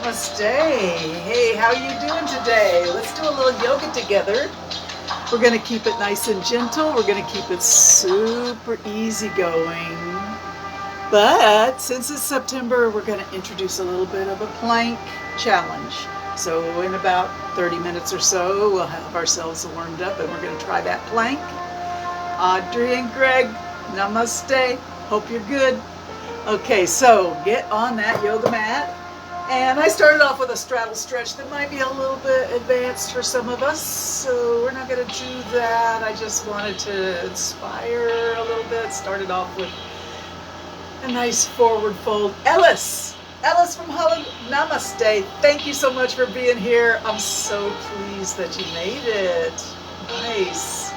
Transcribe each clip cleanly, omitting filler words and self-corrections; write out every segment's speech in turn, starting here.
Namaste. Hey, how are you doing today? Let's do a little yoga together. We're going to keep it nice and gentle. We're going to keep it super easy going. But since it's September, we're going to introduce a little bit of a plank challenge. So in about 30 minutes or so, we'll have ourselves warmed up and we're going to try that plank. Audrey and Greg, namaste. Hope you're good. Okay, so get on that yoga mat. And I started off with a straddle stretch that might be a little bit advanced for some of us, so we're not going to do that. I just wanted to inspire a little bit. Started off with a nice forward fold. Ellis from Holland, namaste. Thank you so much for being here. I'm so pleased that you made it. Nice.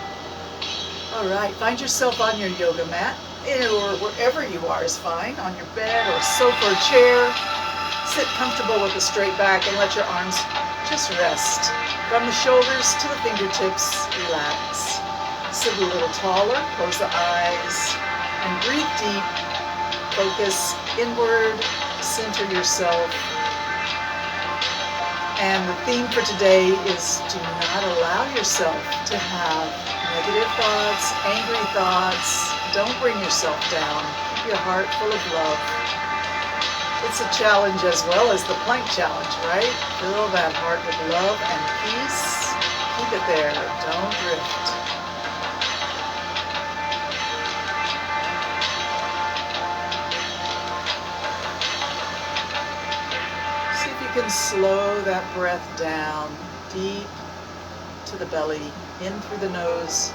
All right, find yourself on your yoga mat, or wherever you are is fine, on your bed or sofa or chair. Sit comfortable with a straight back and let your arms just rest. From the shoulders to the fingertips, relax. Sit a little taller, close the eyes, and breathe deep. Focus inward, center yourself. And the theme for today is do not allow yourself to have negative thoughts, angry thoughts. Don't bring yourself down. Keep your heart full of love. It's a challenge as well as the plank challenge, right? Fill that heart with love and peace. Keep it there. Don't drift. See if you can slow that breath down deep to the belly, in through the nose.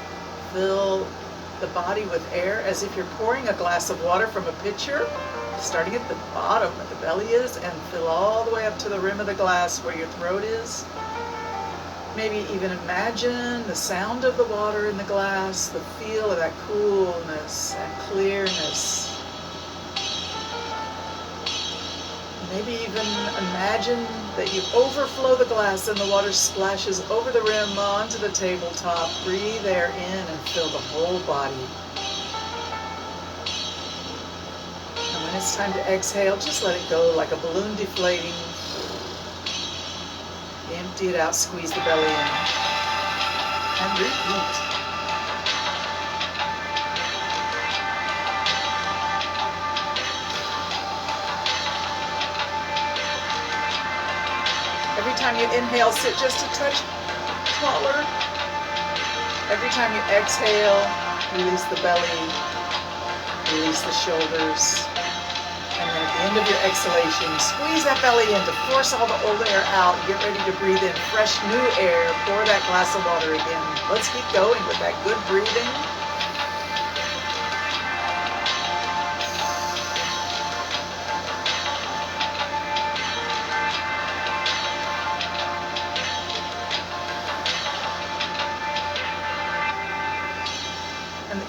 Fill the body with air as if you're pouring a glass of water from a pitcher. Starting at the bottom where the belly is and fill all the way up to the rim of the glass where your throat is. Maybe even imagine the sound of the water in the glass, the feel of that coolness and clearness. Maybe even imagine that you overflow the glass and the water splashes over the rim onto the tabletop. Breathe air in and fill the whole body. When it's time to exhale, just let it go like a balloon deflating. Empty it out, squeeze the belly in. And repeat. Every time you inhale, sit just a touch taller. Every time you exhale, release the belly, release the shoulders. And then at the end of your exhalation, squeeze that belly in to force all the old air out. Get ready to breathe in fresh new air. Pour that glass of water again. Let's keep going with that good breathing.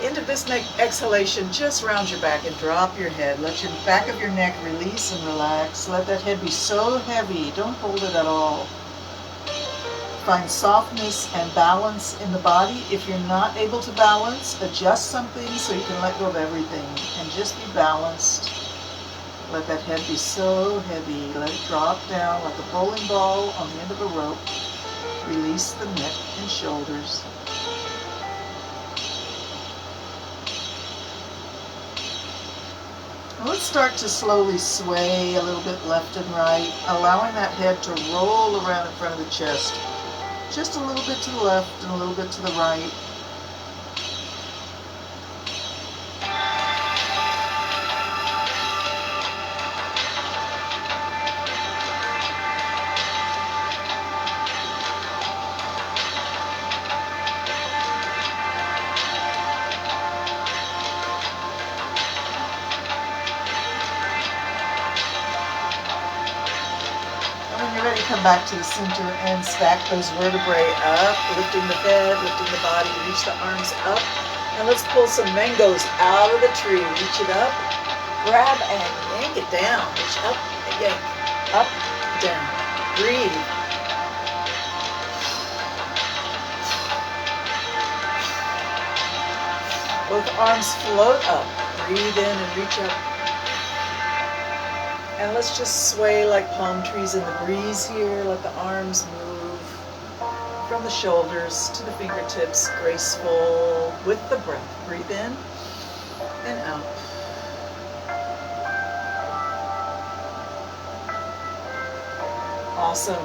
End of this neck exhalation, just round your back and drop your head. Let your back of your neck release and relax. Let that head be so heavy. Don't hold it at all. Find softness and balance in the body. If you're not able to balance, adjust something so you can let go of everything and just be balanced. Let that head be so heavy. Let it drop down like a bowling ball on the end of a rope. Release the neck and shoulders. Let's start to slowly sway a little bit left and right, allowing that head to roll around in front of the chest. Just a little bit to the left and a little bit to the right. Come back to the center and stack those vertebrae up, lifting the head, lifting the body, reach the arms up. And let's pull some mangoes out of the tree. Reach it up, grab and yank it down. Reach up and yank, up, down. Breathe. Both arms float up. Breathe in and reach up. And let's just sway like palm trees in the breeze here. Let the arms move from the shoulders to the fingertips, graceful with the breath. Breathe in and out. Awesome.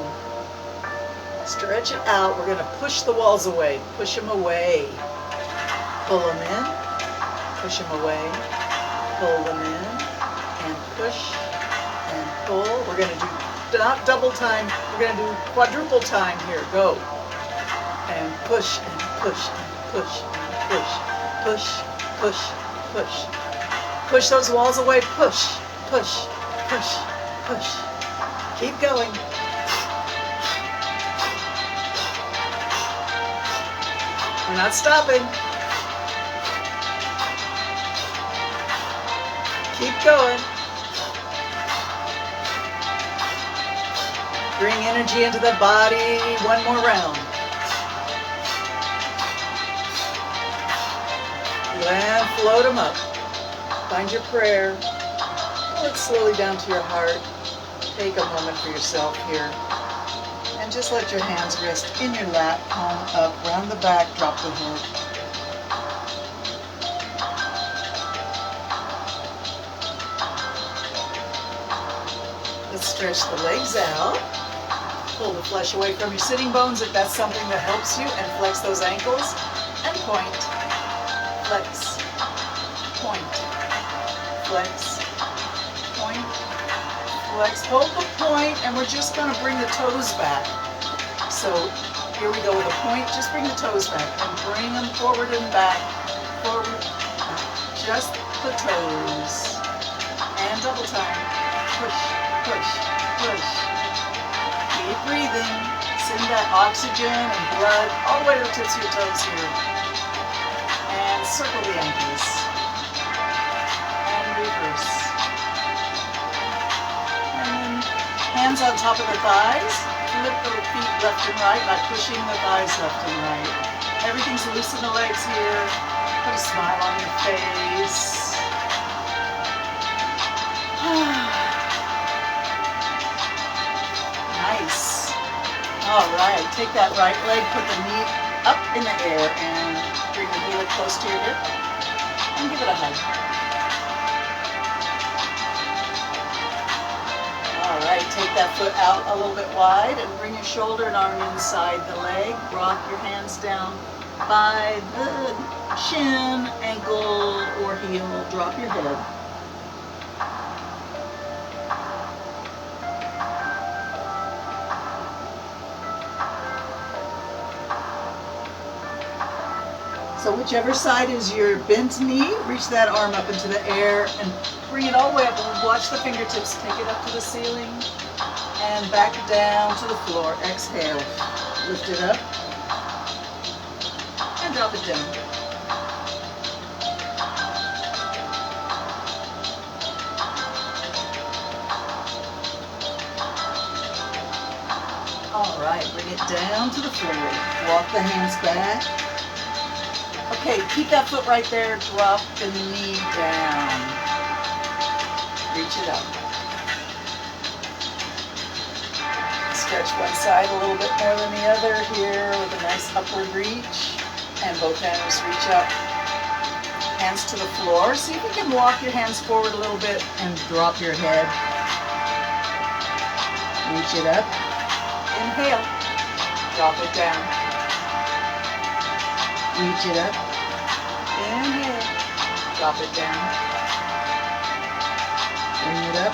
Stretch it out. We're going to push the walls away. Push them away. Pull them in. Push them away. Pull them in. And push and pull. We're going to do not double time. We're going to do quadruple time here. Go. And push and push and push and push. Push, push, push. Push those walls away. Push, push, push, push. Keep going. We're not stopping. Keep going. Bring energy into the body. One more round. And float them up. Find your prayer. Pull it slowly down to your heart. Take a moment for yourself here. And just let your hands rest in your lap, palm up, round the back, drop the head. Let's stretch the legs out. Pull the flesh away from your sitting bones if that's something that helps you, and flex those ankles. And point, flex, point, flex, point, flex. Hold the point, and we're just going to bring the toes back. So here we go with a point. Just bring the toes back and bring them forward and back. Forward, back. Just the toes. And double time. Push, push, push. Keep breathing. Send that oxygen and blood all the way to the tips of your toes here. And circle the ankles. And reverse. Hands on top of the thighs. Flip the feet left and right by pushing the thighs left and right. Everything's loose in the legs here. Put a smile on your face. Nice. All right. Take that right leg, put the knee up in the air, and bring the heel close to your hip. And give it a hug. All right, take that foot out a little bit wide and bring your shoulder and arm inside the leg. Rock your hands down by the shin, ankle, or heel. Drop your head. So whichever side is your bent knee, reach that arm up into the air and bring it all the way up, and watch the fingertips. Take it up to the ceiling and back down to the floor. Exhale. Lift it up and drop it down. All right, bring it down to the floor. Walk the hands back. Okay, keep that foot right there. Drop the knee down. Reach it up. Stretch one side a little bit more than the other here with a nice upward reach. And both hands reach up. Hands to the floor. See if you can walk your hands forward a little bit and drop your head. Reach it up. Inhale. Drop it down. Reach it up. Inhale. Drop it down. Bring it up.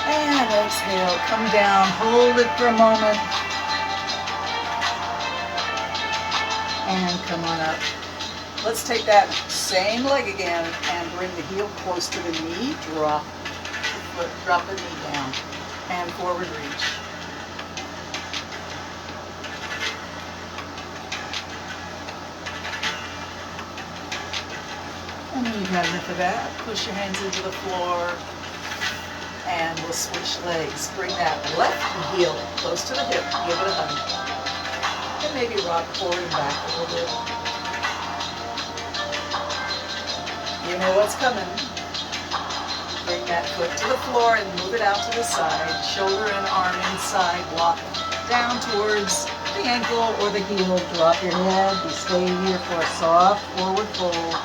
And exhale. Come down. Hold it for a moment. And come on up. Let's take that same leg again and bring the heel close to the knee. Drop the foot. Drop the knee down. And forward reach. And when you've had enough of that, push your hands into the floor, and we'll switch legs. Bring that left heel close to the hip. Give it a hug. And maybe rock forward and back a little bit. You know what's coming. Bring that foot to the floor and move it out to the side. Shoulder and arm inside. Walk down towards the ankle or the heel. Drop your head. You stay here for a soft forward fold.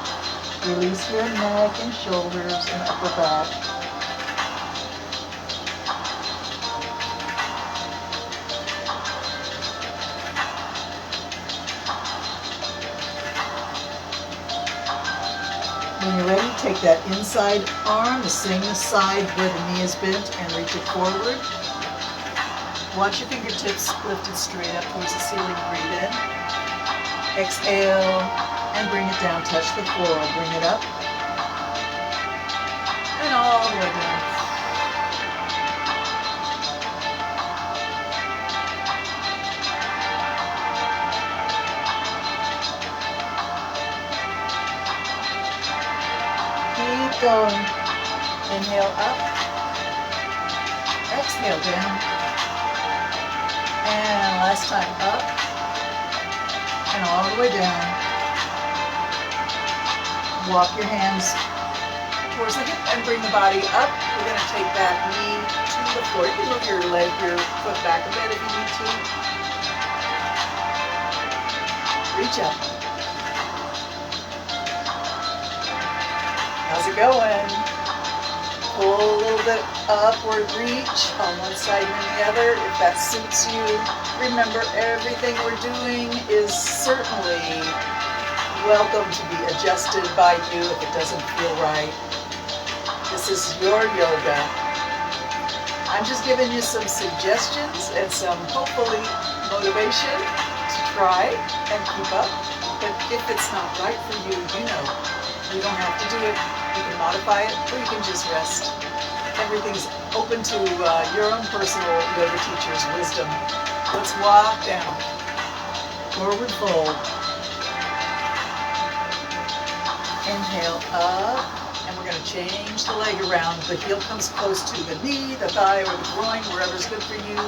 Release your neck and shoulders and upper back. When you're ready, take that inside arm, the same side where the knee is bent, and reach it forward. Watch your fingertips lifted straight up towards the ceiling. Breathe in. Exhale, and bring it down. Touch the floor. Bring it up. And all the way down. Keep going. Inhale up. Exhale down. And last time up. And all the way down. Walk your hands towards the hip and bring the body up. We're going to take that knee to the floor. You can move your leg, your foot back a bit if you need to. Reach up. How's it going? Pull a little bit upward reach on one side and the other if that suits you. Remember, everything we're doing is certainly welcome to be adjusted by you if it doesn't feel right. This is your yoga. I'm just giving you some suggestions and some, hopefully, motivation to try and keep up. But if it's not right for you, you know, you don't have to do it. You can modify it, or you can just rest. Everything's open to your own personal yoga teacher's wisdom. Let's walk down. Forward fold. Inhale up, and we're going to change the leg around. The heel comes close to the knee, the thigh, or the groin, wherever's good for you.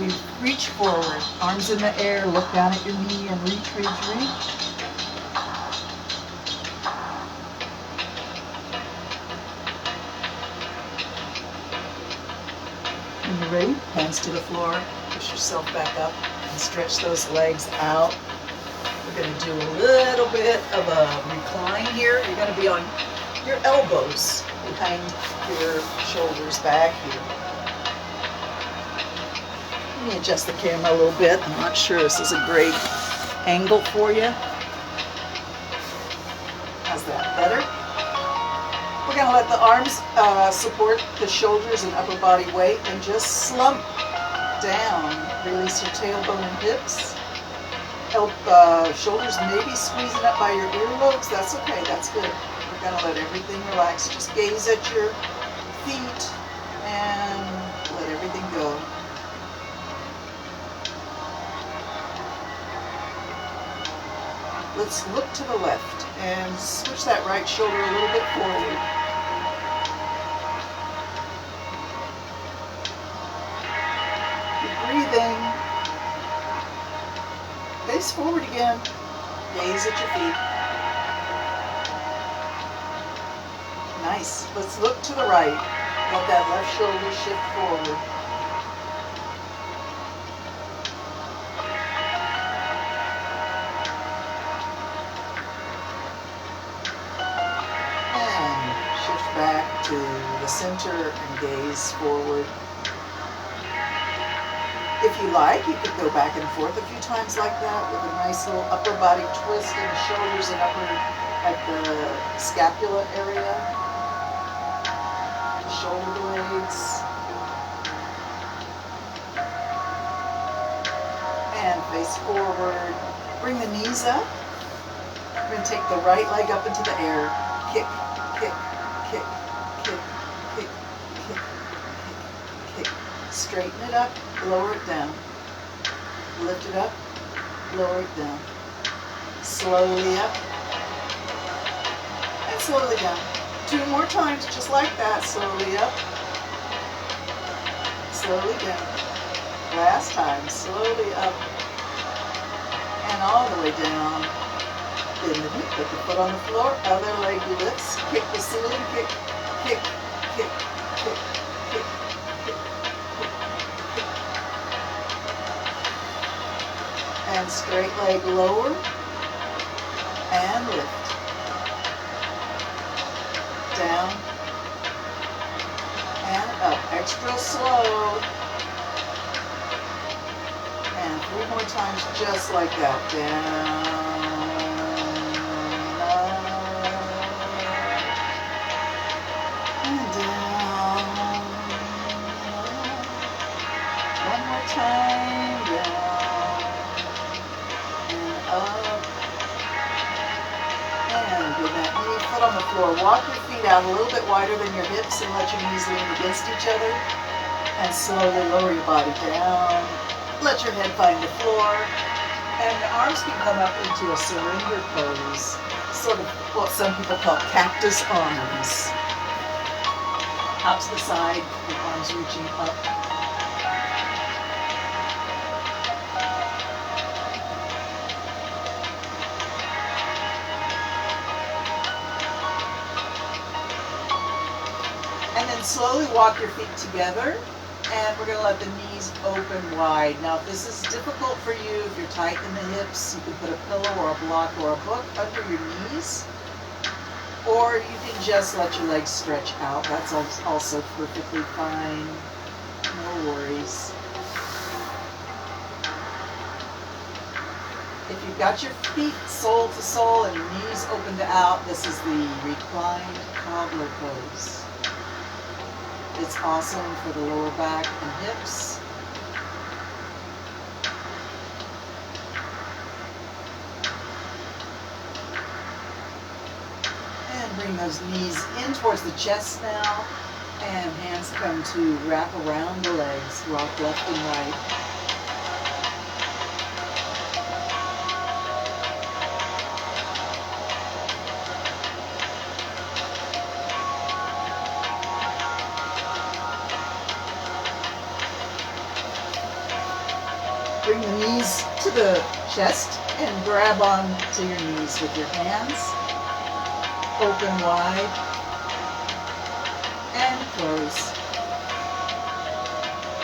We reach forward, arms in the air, look down at your knee and reach, reach, reach. When you're ready, hands to the floor, push yourself back up and stretch those legs out. We're going to do a little bit of a recline here. You're going to be on your elbows behind your shoulders back here. Let me adjust the camera a little bit. I'm not sure this is a great angle for you. How's that? Better? We're going to let the arms support the shoulders and upper body weight and just slump down. Release your tailbone and hips. Help shoulders maybe squeezing up by your earlobes. That's okay. That's good. We're going to let everything relax. Just gaze at your feet and let everything go. Let's look to the left and switch that right shoulder a little bit forward. Keep breathing. Face forward again. Gaze at your feet. Nice. Let's look to the right. Let that left shoulder shift forward. Back to the center and gaze forward. If you like, you could go back and forth a few times like that with a nice little upper body twist in the shoulders and upper, like the scapula area, the shoulder blades. And face forward. Bring the knees up. We're going to take the right leg up into the air. Kick, kick. Kick, kick, kick, kick, kick, kick. Straighten it up, lower it down. Lift it up, lower it down. Slowly up, and slowly down. 2 more times, just like that. Slowly up, slowly down. Last time, slowly up, and all the way down. Bend the knee, put the foot on the floor, other leg lifts, kick the ceiling, kick, kick, kick, kick, kick, kick, kick. And straight leg lower and lift. Down and up. Extra slow. And 3 more times just like that. Down, up, and down, up. One more time. Down and up. And with that knee, foot on the floor. Walk your feet out a little bit wider than your hips and let your knees lean against each other. And slowly lower your body down. Let your head find the floor, and the arms can come up into a surrender pose, sort of what some people call cactus arms. Out to the side, the arms reaching up. And then slowly walk your feet together. And we're going to let the knees open wide. Now, if this is difficult for you, if you're tight in the hips, you can put a pillow or a block or a book under your knees. Or you can just let your legs stretch out. That's also perfectly fine. No worries. If you've got your feet sole to sole and your knees opened out, this is the reclined cobbler pose. It's awesome for the lower back and hips. And bring those knees in towards the chest now. And hands come to wrap around the legs, rock left and right. Bring the knees to the chest and grab on to your knees with your hands. Open wide and close.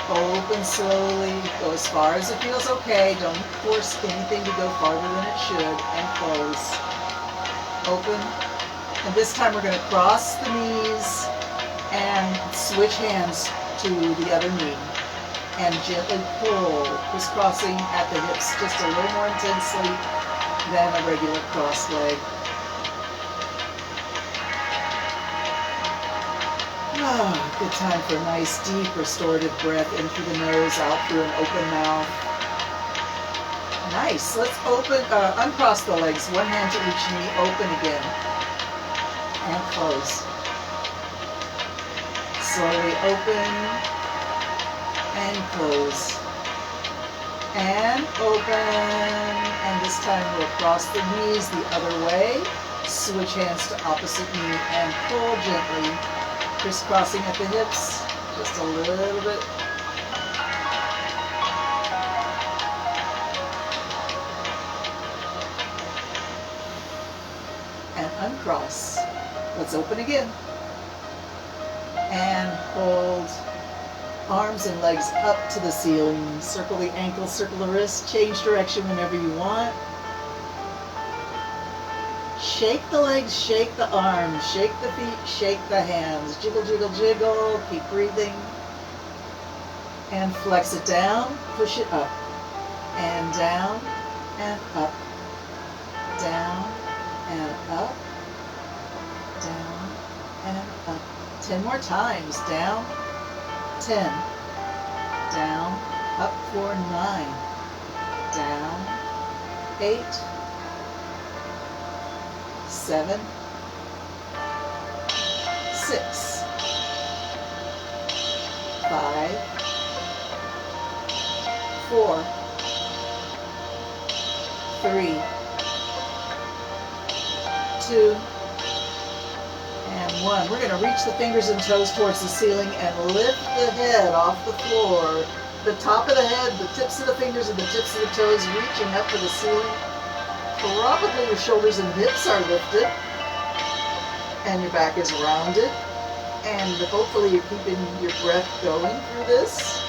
Open slowly, go as far as it feels okay. Don't force anything to go farther than it should, and close. Open. And this time we're going to cross the knees and switch hands to the other knee. And gently pull, crisscrossing at the hips just a little more intensely than a regular cross leg. Good time for a nice deep restorative breath in through the nose, out through an open mouth. Nice. Let's uncross the legs, one hand to each knee, open again. And close. Slowly open. And close. And open. And this time we'll cross the knees the other way. Switch hands to opposite knee and pull gently. Crisscrossing at the hips. Just a little bit. And uncross. Let's open again. And hold. Arms and legs up to the ceiling. Circle the ankles, circle the wrists. Change direction whenever you want. Shake the legs, shake the arms, shake the feet, shake the hands. Jiggle, jiggle, jiggle. Keep breathing. And flex it down, push it up. And down, and up. Down, and up. Down, and up. 10 more times. Down. 10, down, up for 9, down, 8, 7, 6, 5, 4, 3, 2, and 1. We're going to reach the fingers and toes towards the ceiling and lift the head off the floor. The top of the head, the tips of the fingers and the tips of the toes reaching up to the ceiling. Probably your shoulders and hips are lifted. And your back is rounded. And hopefully you're keeping your breath going through this.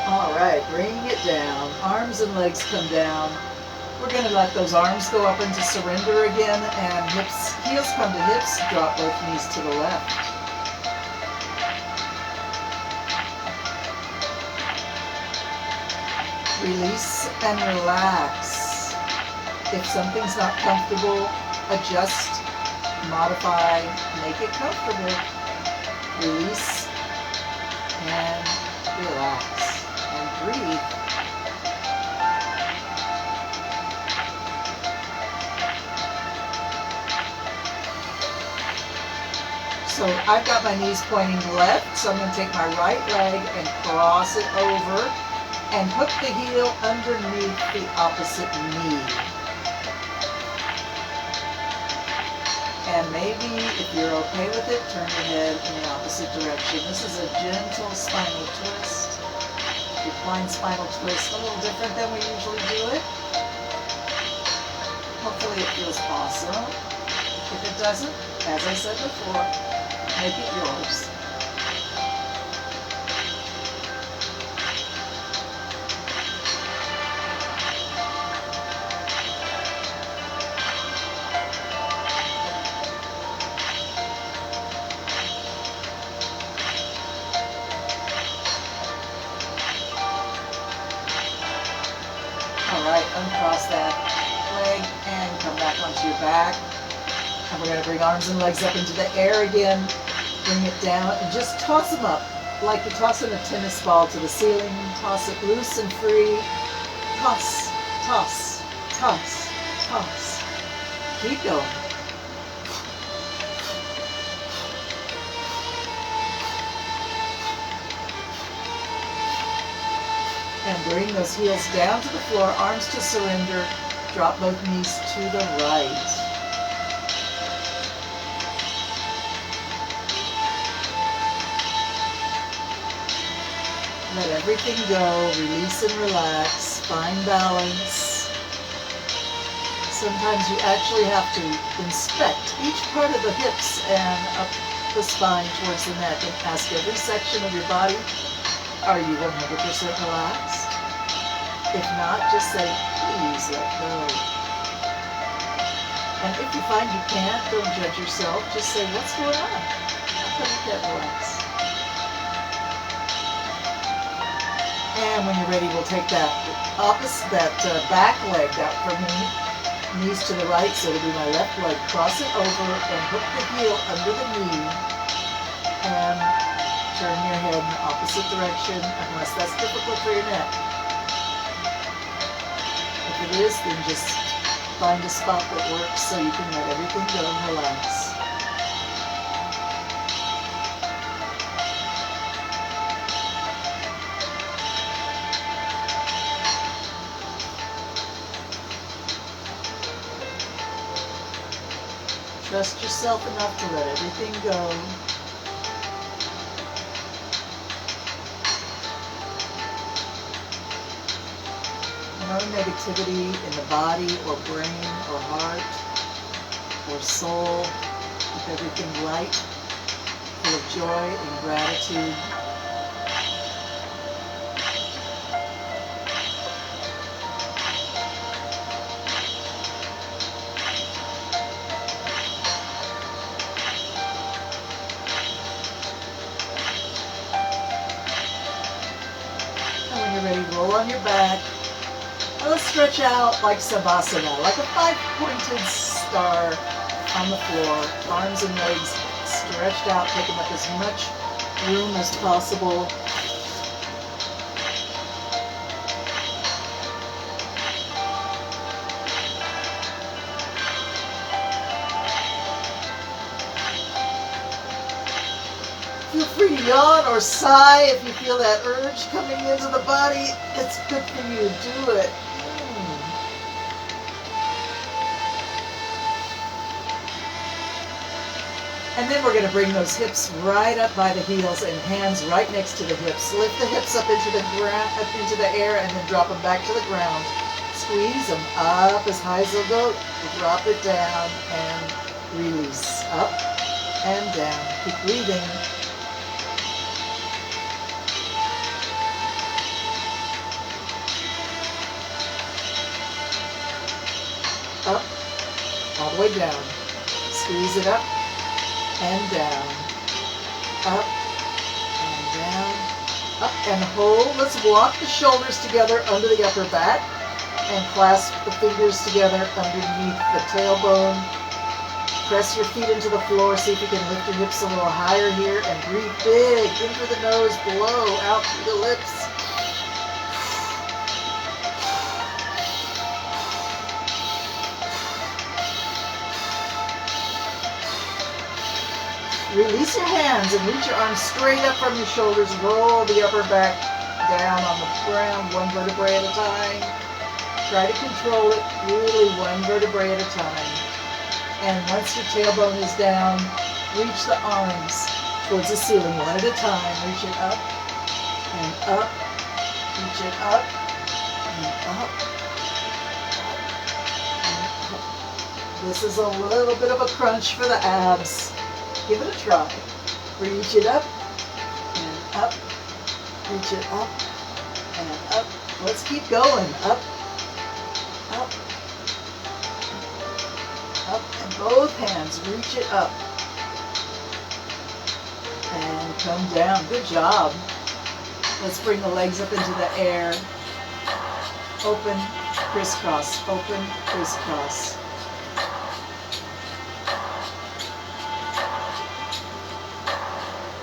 All right, bringing it down. Arms and legs come down. We're going to let those arms go up into surrender again, and heels come to hips, drop both knees to the left. Release and relax. If something's not comfortable, adjust, modify, make it comfortable. Release and relax and breathe. So I've got my knees pointing left, so I'm going to take my right leg and cross it over and hook the heel underneath the opposite knee. And maybe, if you're okay with it, turn your head in the opposite direction. This is a gentle spinal twist. Reclined spinal twist, a little different than we usually do it. Hopefully it feels awesome. If it doesn't, as I said before, make it yours. All right, uncross that leg and come back onto your back. And we're going to bring arms and legs up into the air again. Bring it down and just toss them up like you're tossing a tennis ball to the ceiling. Toss it loose and free. Toss, toss, toss, toss. Keep going. And bring those heels down to the floor, arms to surrender. Drop both knees to the right. Let everything go, release and relax, find balance. Sometimes you actually have to inspect each part of the hips and up the spine towards the neck and ask every section of your body, are you 100% relaxed? If not, just say, please let go. And if you find you can't, don't judge yourself. Just say, what's going on? How come you can't relax? And when you're ready, we'll take that back leg out from me, knees to the right, so it'll be my left leg. Cross it over and hook the heel under the knee, and turn your head in the opposite direction, unless that's difficult for your neck. If it is, then just find a spot that works so you can let everything go and relax. Trust yourself enough to let everything go. No negativity in the body or brain or heart or soul. Keep everything light, full of joy and gratitude. Roll on your back. Now let's stretch out like Savasana, like a 5-pointed star on the floor. Arms and legs stretched out, taking up as much room as possible. Feel free to yawn or sigh if you feel that urge coming into the body. It's good for you. Do it. And then we're going to bring those hips right up by the heels and hands right next to the hips. Lift the hips up into the ground, up into the air, and then drop them back to the ground. Squeeze them up as high as they'll go. Drop it down and release. Up and down. Keep breathing. Up, all the way down. Squeeze it up and down. Up and down. Up and hold. Let's walk the shoulders together under the upper back and clasp the fingers together underneath the tailbone. Press your feet into the floor. See if you can lift your hips a little higher here and breathe big. In through the nose, blow out through the lips. Release your hands and reach your arms straight up from your shoulders. Roll the upper back down on the ground, one vertebrae at a time. Try to control it, really one vertebrae at a time. And once your tailbone is down, reach the arms towards the ceiling, one at a time. Reach it up and up. Reach it up and up. And up. This is a little bit of a crunch for the abs. Give it a try. Reach it up and up. Reach it up and up. Let's keep going. Up, up, up. And both hands, reach it up. And come down. Good job. Let's bring the legs up into the air. Open, crisscross. Open, crisscross.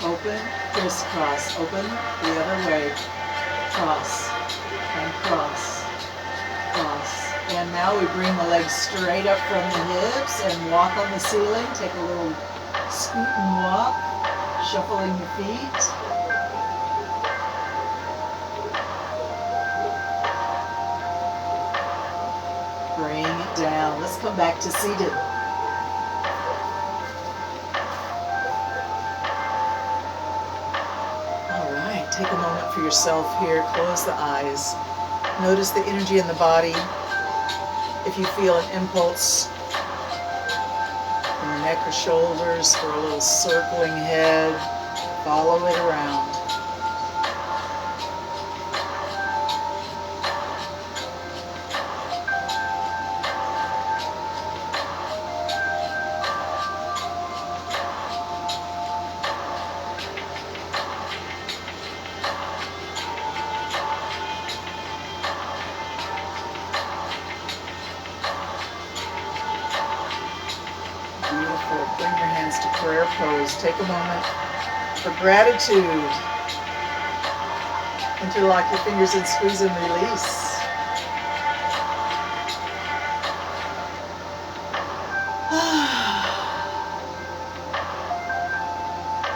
Open, crisscross, open the other way, cross, and cross, cross. And now we bring the legs straight up from the hips and walk on the ceiling. Take a little scoot and walk, shuffling your feet. Bring it down. Let's come back to seated. Take a moment for yourself here. Close the eyes. Notice the energy in the body. If you feel an impulse in your neck or shoulders or a little circling head, follow it around. Bring your hands to prayer pose. Take a moment for gratitude. Interlock your fingers and squeeze and release.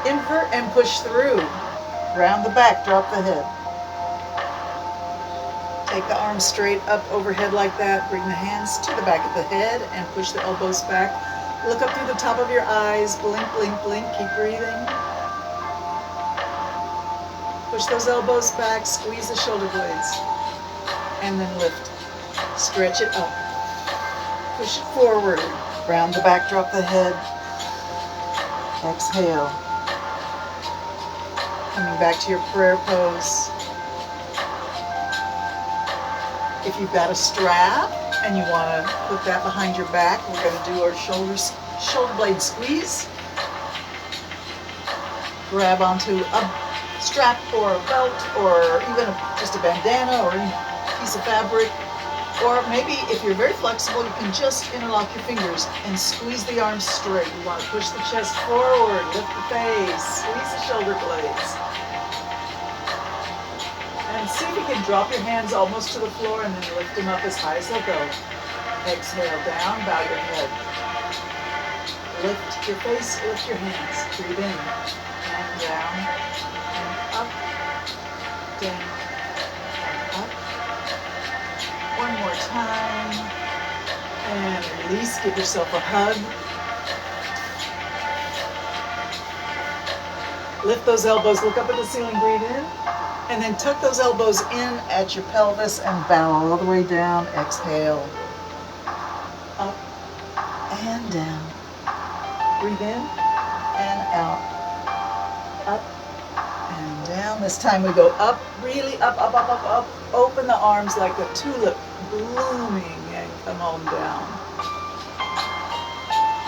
Invert and push through. Round the back, drop the head. Take the arms straight up overhead like that. Bring the hands to the back of the head and push the elbows back. Look up through the top of your eyes. Blink, blink, blink. Keep breathing. Push those elbows back. Squeeze the shoulder blades. And then lift. Stretch it up. Push it forward. Round the back, drop the head. Exhale. Coming back to your prayer pose. If you've got a strap and you want to put that behind your back, we're going to do our shoulder blade squeeze. Grab onto a strap or a belt or even just a bandana or any piece of fabric. Or maybe if you're very flexible, you can just interlock your fingers and squeeze the arms straight. You want to push the chest forward, lift the face, squeeze the shoulder blades. And see if you can drop your hands almost to the floor and then lift them up as high as they'll go. Exhale down, bow your head. Lift your face, lift your hands. Breathe in and down and up, down and up. One more time. And release, give yourself a hug. Lift those elbows, look up at the ceiling, breathe in. And then tuck those elbows in at your pelvis and bow all the way down. Exhale. Up and down. Breathe in and out. Up and down. This time we go up, really up, up, up, up, up. Open the arms like a tulip blooming and come on down.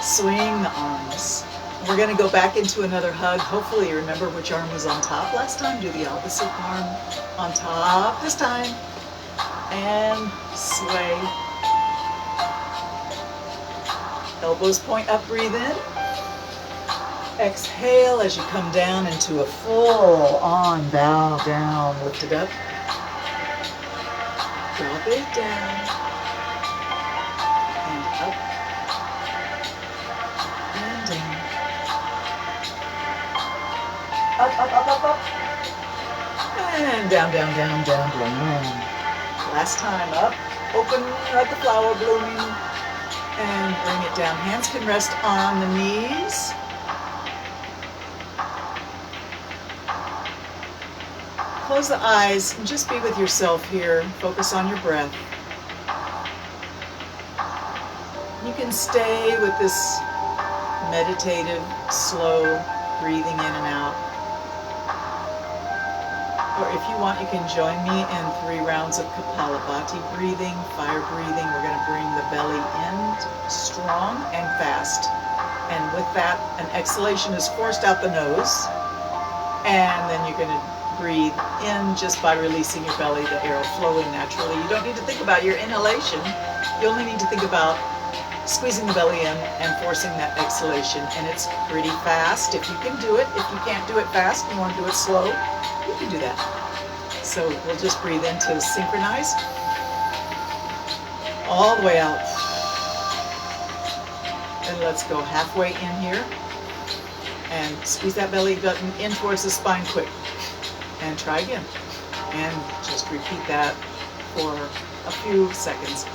Swing the arms. We're going to go back into another hug. Hopefully you remember which arm was on top last time. Do the opposite arm on top this time. And sway. Elbows point up, breathe in. Exhale as you come down into a full on bow down. Lift it up. Drop it down. And up. And down. Up, up, up, up, up. And down, down, down, down, down. Last time, up. Open like a flower blooming. And bring it down. Hands can rest on the knees. Close the eyes and just be with yourself here. Focus on your breath. You can stay with this meditative, slow breathing in and out. Or if you want, you can join me in 3 rounds of Kapalabhati breathing, fire breathing. We're going to bring the belly in strong and fast. And with that, an exhalation is forced out the nose. And then you're going to breathe in just by releasing your belly, the air will flow in naturally. You don't need to think about your inhalation. You only need to think about squeezing the belly in and forcing that exhalation. And it's pretty fast if you can do it. If you can't do it fast, you want to do it slow, you can do that. So we'll just breathe in to synchronize. All the way out. And let's go halfway in here. And squeeze that belly button in towards the spine quick. And try again. And just repeat that for a few seconds.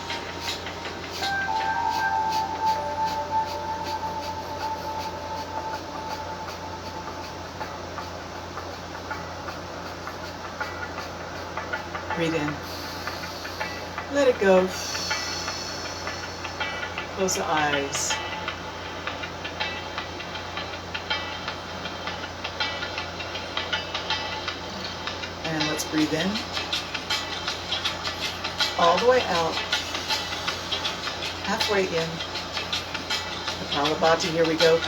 Breathe in. Let it go. Close the eyes. And let's breathe in. All the way out. Halfway in. Kapalabhati, here we go.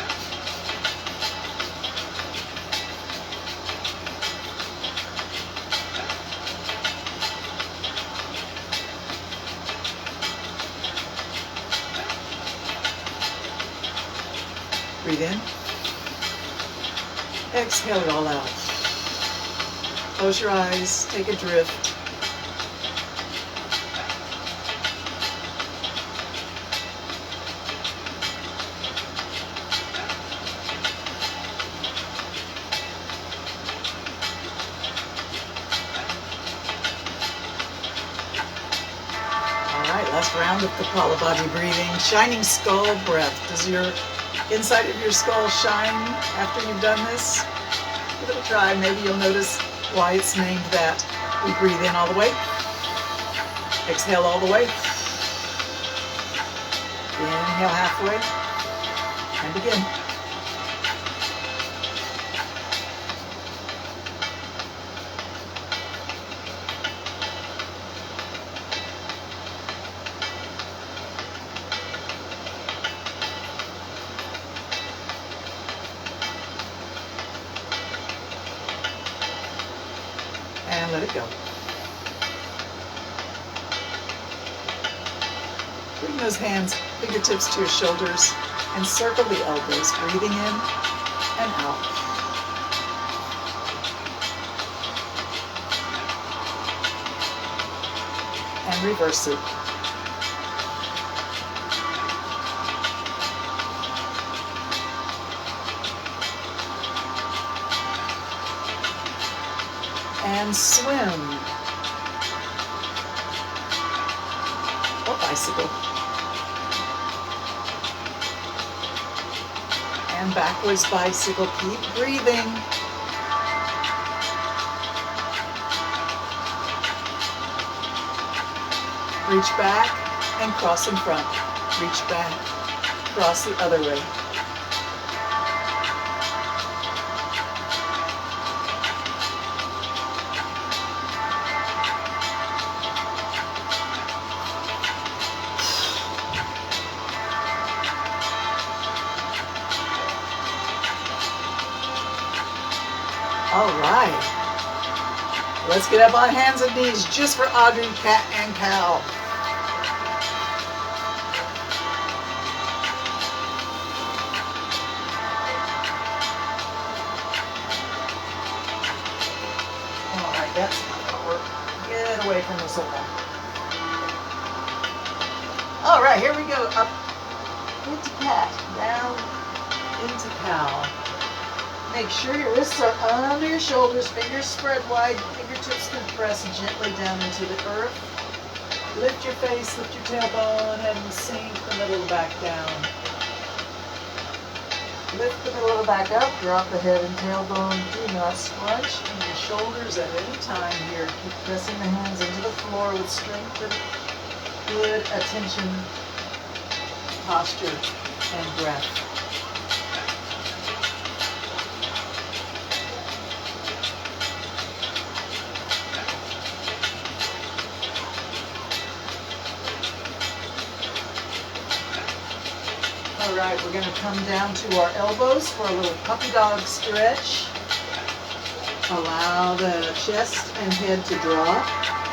Breathe in. Exhale it all out. Close your eyes, take a drift. All right, last round of Kapalabhati breathing. Shining skull breath. Does your inside of your skull shine after you've done this? Give it a try. Maybe you'll notice why it's named that. We breathe in all the way. Exhale all the way. Inhale halfway. And begin. And let it go. Bring those hands, fingertips to your shoulders, and circle the elbows, breathing in and out. And reverse it. And swim. Or bicycle. And backwards bicycle. Keep breathing. Reach back and cross in front. Reach back, cross the other way. All right. Let's get up on hands and knees just for Audrey, cat, and cow. All right, that's not gonna work. Get away from the sofa. All right, here we go. Up into cat, down into cow. Make sure your wrists are under your shoulders, fingers spread wide, fingertips can press gently down into the earth. Lift your face, lift your tailbone, and sink the middle of the back down. Lift the middle of the back up, drop the head and tailbone. Do not scrunch in your shoulders at any time here. Keep pressing the hands into the floor with strength and good attention, posture, and breath. All right, we're going to come down to our elbows for a little puppy dog stretch. Allow the chest and head to drop,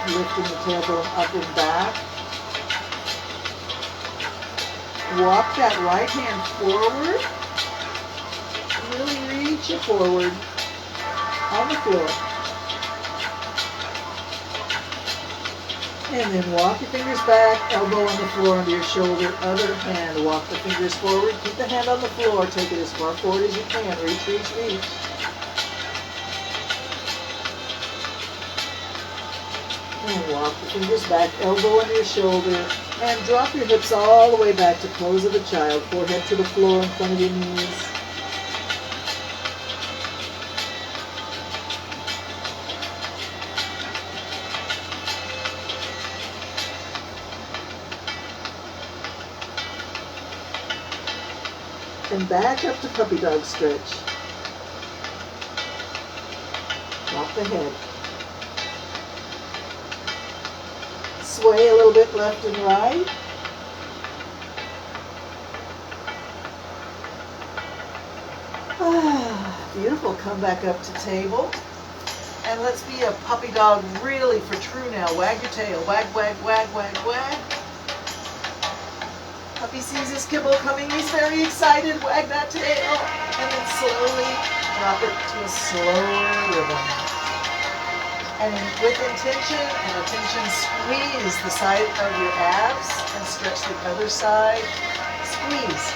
lifting the tailbone up and back. Walk that right hand forward. Really reach it forward on the floor. And then walk your fingers back, elbow on the floor under your shoulder, other hand. Walk the fingers forward, keep the hand on the floor, take it as far forward as you can. Reach, reach, reach. And walk the fingers back, elbow under your shoulder, and drop your hips all the way back to pose of a child. Forehead to the floor in front of your knees. And back up to puppy dog stretch. Drop the head. Sway a little bit left and right. Beautiful. Come back up to table. And let's be a puppy dog really for true now. Wag your tail. Wag, wag, wag, wag, wag. Puppy sees his kibble coming. He's very excited. Wag that tail. And then slowly drop it to a slower rhythm. And with intention and attention, squeeze the side of your abs and stretch the other side. Squeeze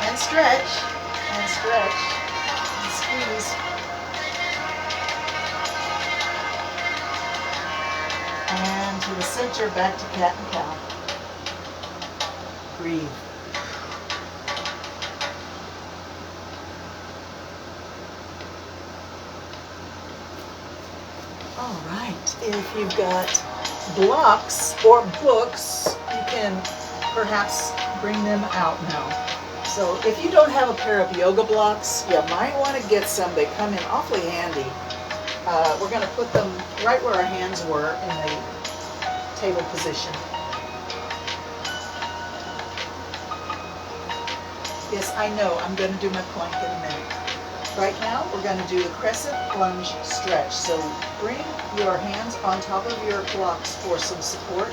and stretch and stretch and squeeze. And to the center, back to cat and cow. Breathe. All right, if you've got blocks or books, you can perhaps bring them out now. So if you don't have a pair of yoga blocks, you might want to get some. They come in awfully handy. We're going to put them right where our hands were in the table position. Yes, I know, I'm going to do my plank in a minute. Right now, we're going to do the crescent lunge stretch. So bring your hands on top of your blocks for some support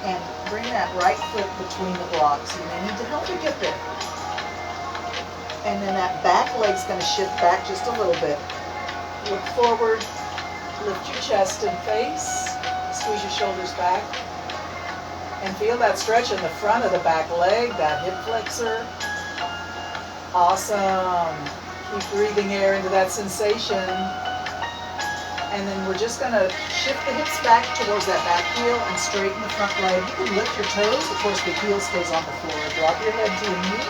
and bring that right foot between the blocks. You may need to help you get there. And then that back leg's going to shift back just a little bit. Look forward, lift your chest and face, squeeze your shoulders back, and feel that stretch in the front of the back leg, that hip flexor. Awesome. Keep breathing air into that sensation. And then we're just going to shift the hips back towards that back heel and straighten the front leg. You can lift your toes. Of course, the heel stays on the floor. Drop your head to your knee.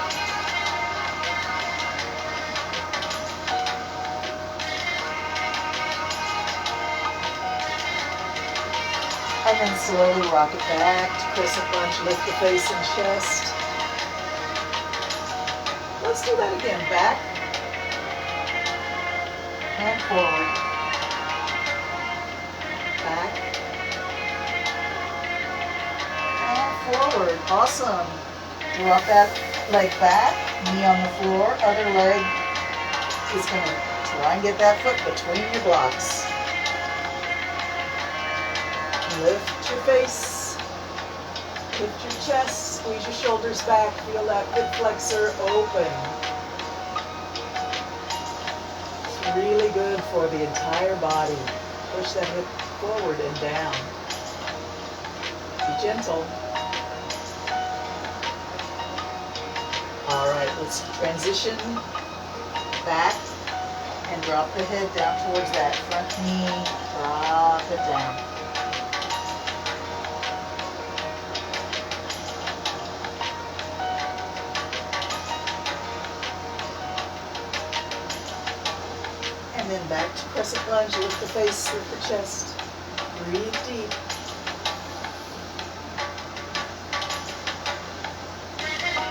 And then slowly rock it back to crescent lunge, lift the face and chest. Let's do that again. Back and forward. Back and forward. Awesome. Drop that leg back, knee on the floor, other leg is going to try and get that foot between your blocks. Lift your face, lift your chest, squeeze your shoulders back, feel that hip flexor open. It's really good for the entire body. Push that hip forward and down. Be gentle. All right, let's transition back and drop the head down towards that front knee. Drop it down. And then back to crescent lunge, lift the face, lift the chest. Breathe deep.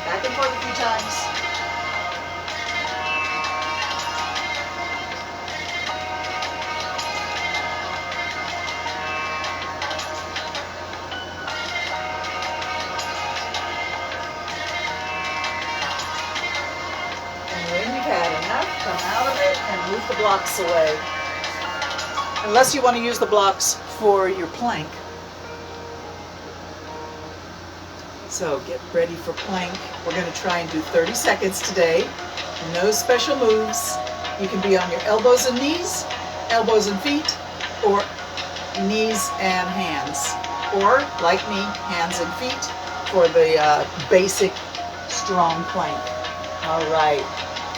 Back and forth a few times. And when you've had enough, come out of it and move the blocks away. Unless you want to use the blocks for your plank. So get ready for plank. We're going to try and do 30 seconds today. No special moves. You can be on your elbows and knees, elbows and feet, or knees and hands. Or, like me, hands and feet for the basic strong plank. All right.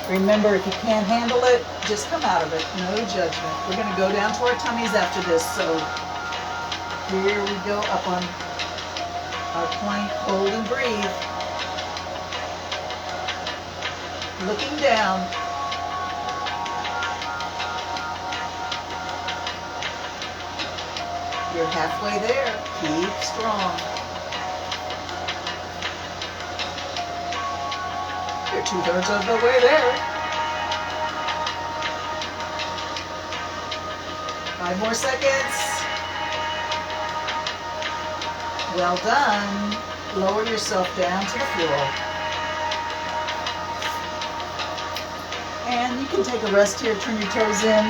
Remember, if you can't handle it, just come out of it. No judgment. We're going to go down to our tummies after this. So here we go up on our plank. Hold and breathe. Looking down. You're halfway there. Keep strong. You're 2/3 of the way there. 5 more seconds. Well done. Lower yourself down to the floor. And you can take a rest here. Turn your toes in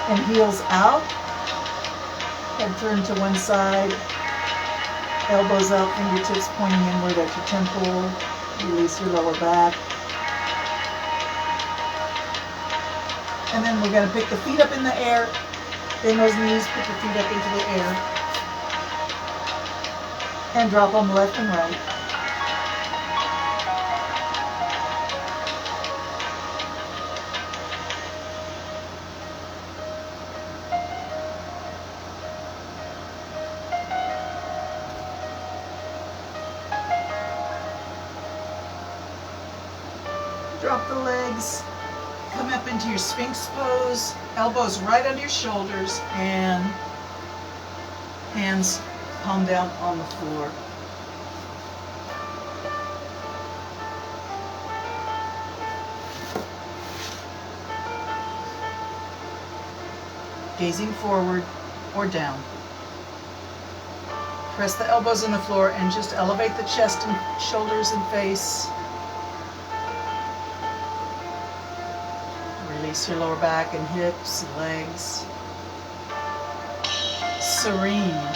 and heels out. Head turn to one side. Elbows out, fingertips pointing inward at your temple. Release your lower back. And then we're going to pick the feet up in the air. Bend those knees, put the feet up into the air. And drop them left and right. Drop the legs, come up into your Sphinx pose, elbows right under your shoulders, and hands palm down on the floor. Gazing forward or down. Press the elbows on the floor and just elevate the chest and shoulders and face. Release your lower back and hips and legs. Serene.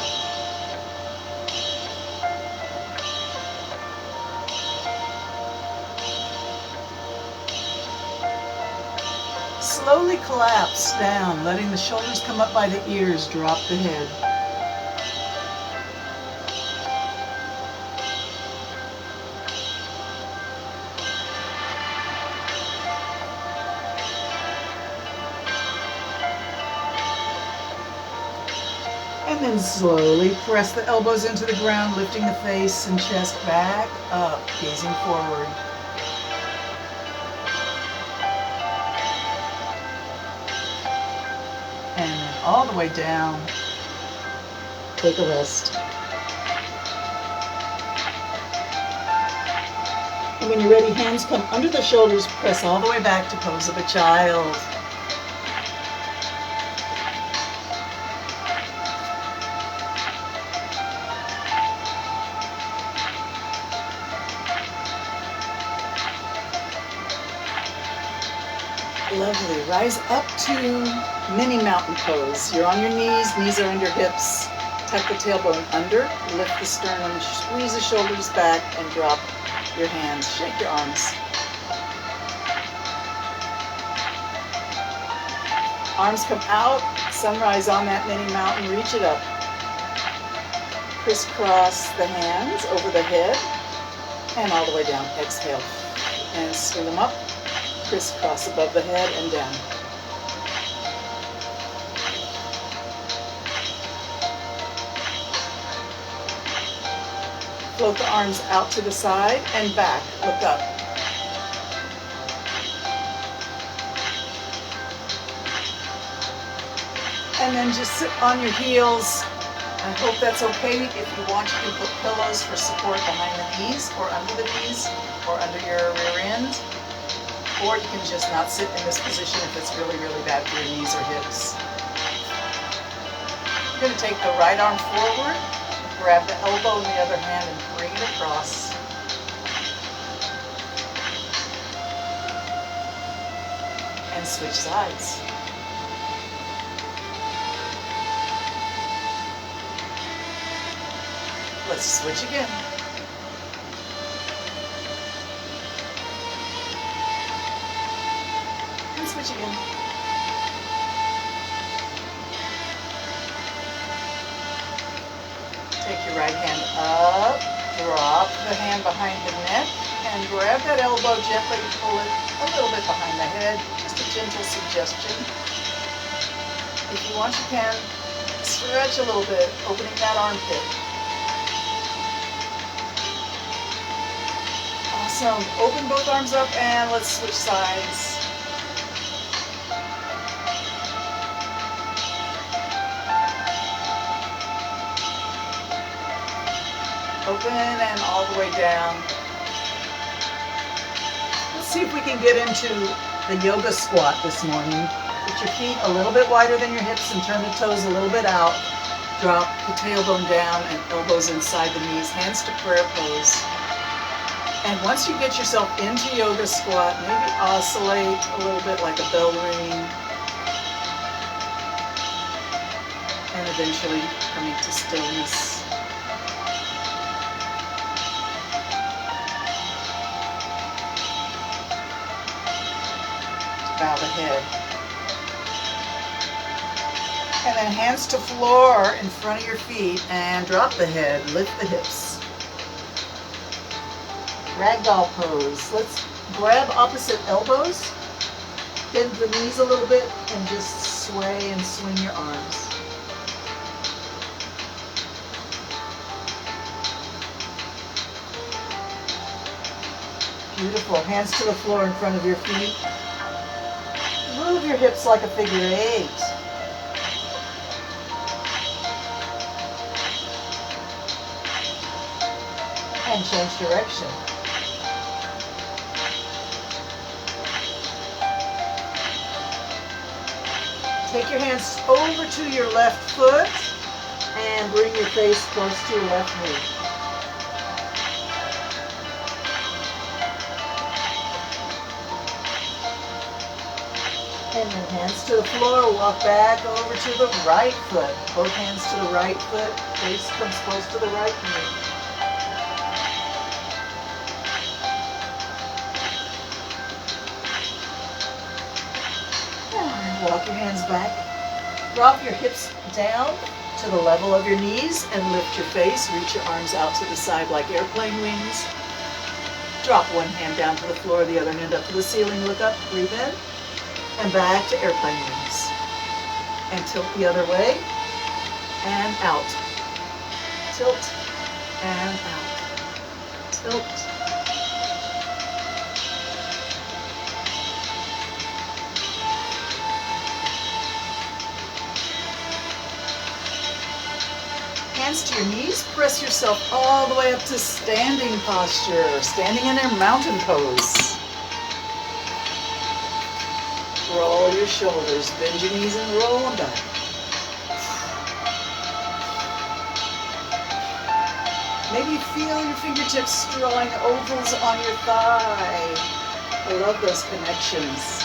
Slowly collapse down, letting the shoulders come up by the ears. Drop the head. And then slowly press the elbows into the ground, lifting the face and chest back up, gazing forward. And then all the way down. take a rest. And when you're ready, hands come under the shoulders, press all the way back to pose of a child. Lovely. Rise up to mini mountain pose. You're on your knees are under hips. Tuck the tailbone under, lift the sternum, squeeze the shoulders back, and drop your hands. Shake your arms. Arms come out, sunrise on that mini mountain, reach it up. Crisscross the hands over the head and all the way down. Exhale. And swing them up. Crisscross above the head and down. Float the arms out to the side and back. Look up. And then just sit on your heels. I hope that's okay. If you want, you can put pillows for support behind the knees or under the knees or under your rear end. Or you can just not sit in this position if it's really, really bad for your knees or hips. You're going to take the right arm forward, grab the elbow in the other hand and bring it across. And switch sides. Let's switch again. Switch again. Take your right hand up, drop the hand behind the neck, and grab that elbow gently, pull it a little bit behind the head, just a gentle suggestion. If you want, you can stretch a little bit, opening that armpit. Awesome. Open both arms up and let's switch sides. Open and all the way down. Let's see if we can get into the yoga squat this morning. Put your feet a little bit wider than your hips and turn the toes a little bit out. Drop the tailbone down and elbows inside the knees, hands to prayer pose. And once you get yourself into yoga squat, maybe oscillate a little bit like a bell ring. And eventually coming to stillness. Bow the head. And then hands to floor in front of your feet and drop the head, lift the hips. Ragdoll pose. Let's grab opposite elbows, bend the knees a little bit, and just sway and swing your arms. Beautiful. Hands to the floor in front of your feet. Move your hips like a figure eight. And change direction. Take your hands over to your left foot and bring your face close to your left knee. And then hands to the floor, walk back over to the right foot. Both hands to the right foot, face comes close to the right knee. And walk your hands back. Drop your hips down to the level of your knees and lift your face. Reach your arms out to the side like airplane wings. Drop one hand down to the floor, the other hand up to the ceiling. Look up, breathe in. And back to airplane wings. And tilt the other way. And out. Tilt and out. Tilt. hands to your knees, press yourself all the way up to standing posture, standing in a mountain pose. Roll your shoulders, bend your knees and roll them back. Maybe feel your fingertips drawing ovals on your thigh. I love those connections.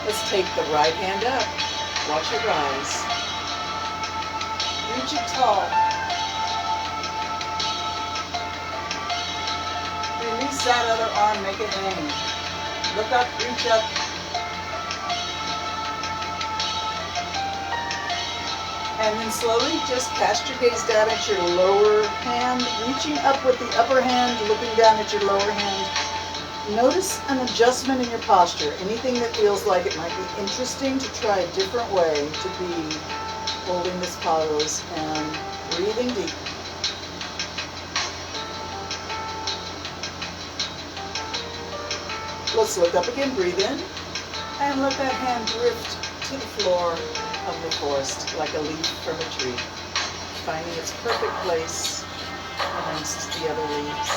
Let's take the right hand up. Watch it rise. Reach it tall. Release that other arm, make it hang. Look up, reach up. And then slowly just cast your gaze down at your lower hand, reaching up with the upper hand, looking down at your lower hand. Notice an adjustment in your posture. Anything that feels like it might be interesting to try a different way to be holding this pose and breathing deep. Let's look up again, breathe in, and let that hand drift to the floor of the forest like a leaf from a tree, finding its perfect place amongst the other leaves.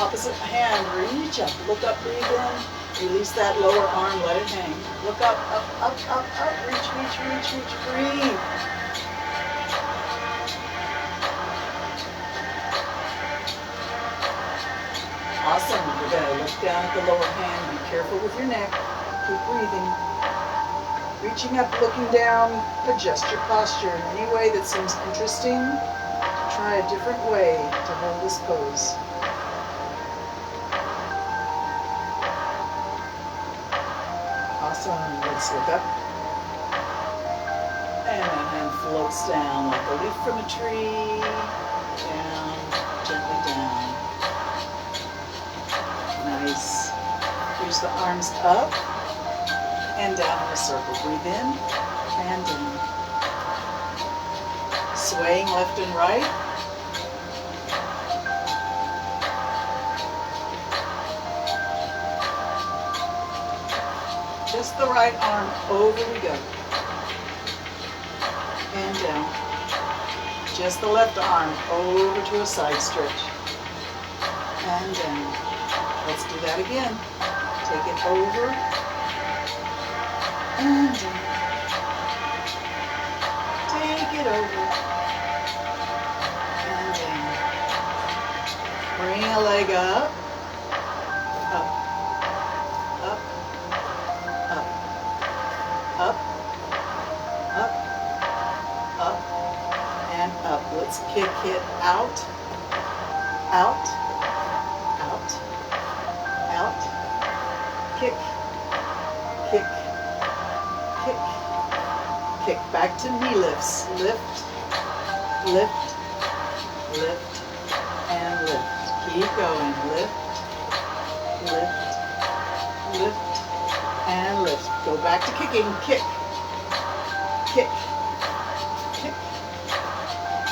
Opposite hand, reach up, look up, breathe in, release that lower arm, let it hang. Look up, up, up, up, up, reach, reach, reach, reach, breathe. Awesome. We're going to look down at the lower hand. Be careful with your neck. Keep breathing. Reaching up, looking down. Adjust your posture in any way that seems interesting. Try a different way to hold this pose. Awesome. Let's look up. And that hand floats down like a leaf from a tree. Down, gently down. Nice. Reach the arms up and down in a circle. Breathe in and in. Swaying left and right. Just the right arm, over we go. And down. Just the left arm, over to a side stretch. And down. Let's do that again. Take it over and down. Take it over and down. Bring a leg up, up, up, up, up, up, up, and up. Let's kick it out, out, out, out, kick, kick, kick, kick. Back to knee lifts. Lift, lift, lift, and lift. Keep going. Lift, lift, lift, and lift. Go back to kicking. Kick, kick, kick,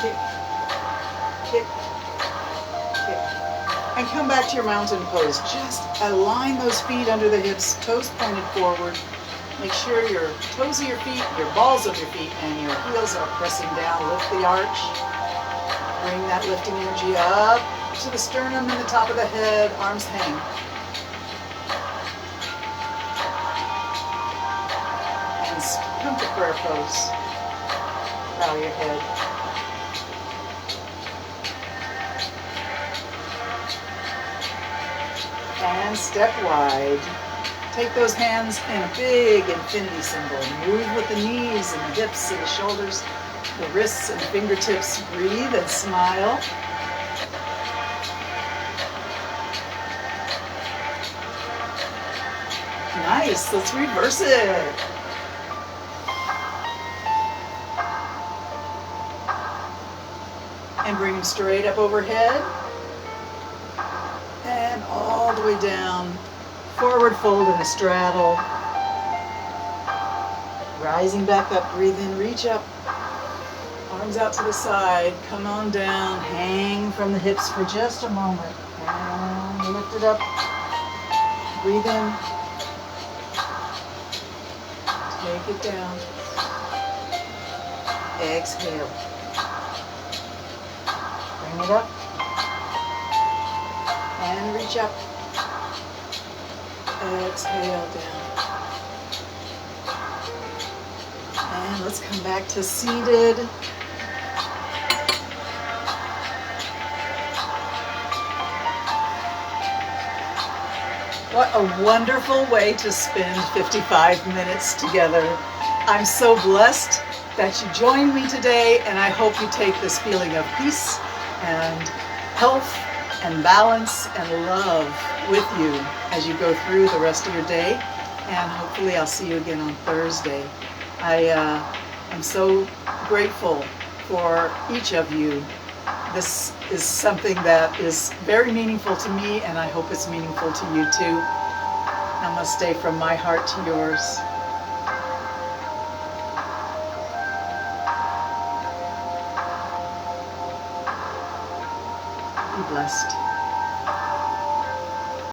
kick, kick, kick. And come back to your mountain pose. Just align those feet under the hips, toes pointed forward. Make sure your toes of your feet, your balls of your feet, and your heels are pressing down. Lift the arch. Bring that lifting energy up to the sternum and the top of the head. Arms hang. And come to prayer pose. Bow your head. And step wide. Take those hands in a big infinity symbol. Move with the knees and the hips and the shoulders, the wrists and fingertips. Breathe and smile. Nice. Let's reverse it. And bring them straight up overhead. And all the way down. Forward fold and a straddle. Rising back up, breathe in, reach up. Arms out to the side, come on down, hang from the hips for just a moment. And lift it up. Breathe in. Take it down. Exhale. Bring it up. And reach up. Exhale down. And let's come back to seated. What a wonderful way to spend 55 minutes together. I'm so blessed that you joined me today, and I hope you take this feeling of peace and health and balance and love with you as you go through the rest of your day. And hopefully I'll see you again on Thursday. I'm so grateful for each of you. This is something that is very meaningful to me, and I hope it's meaningful to you too. Namaste from my heart to yours. Be blessed.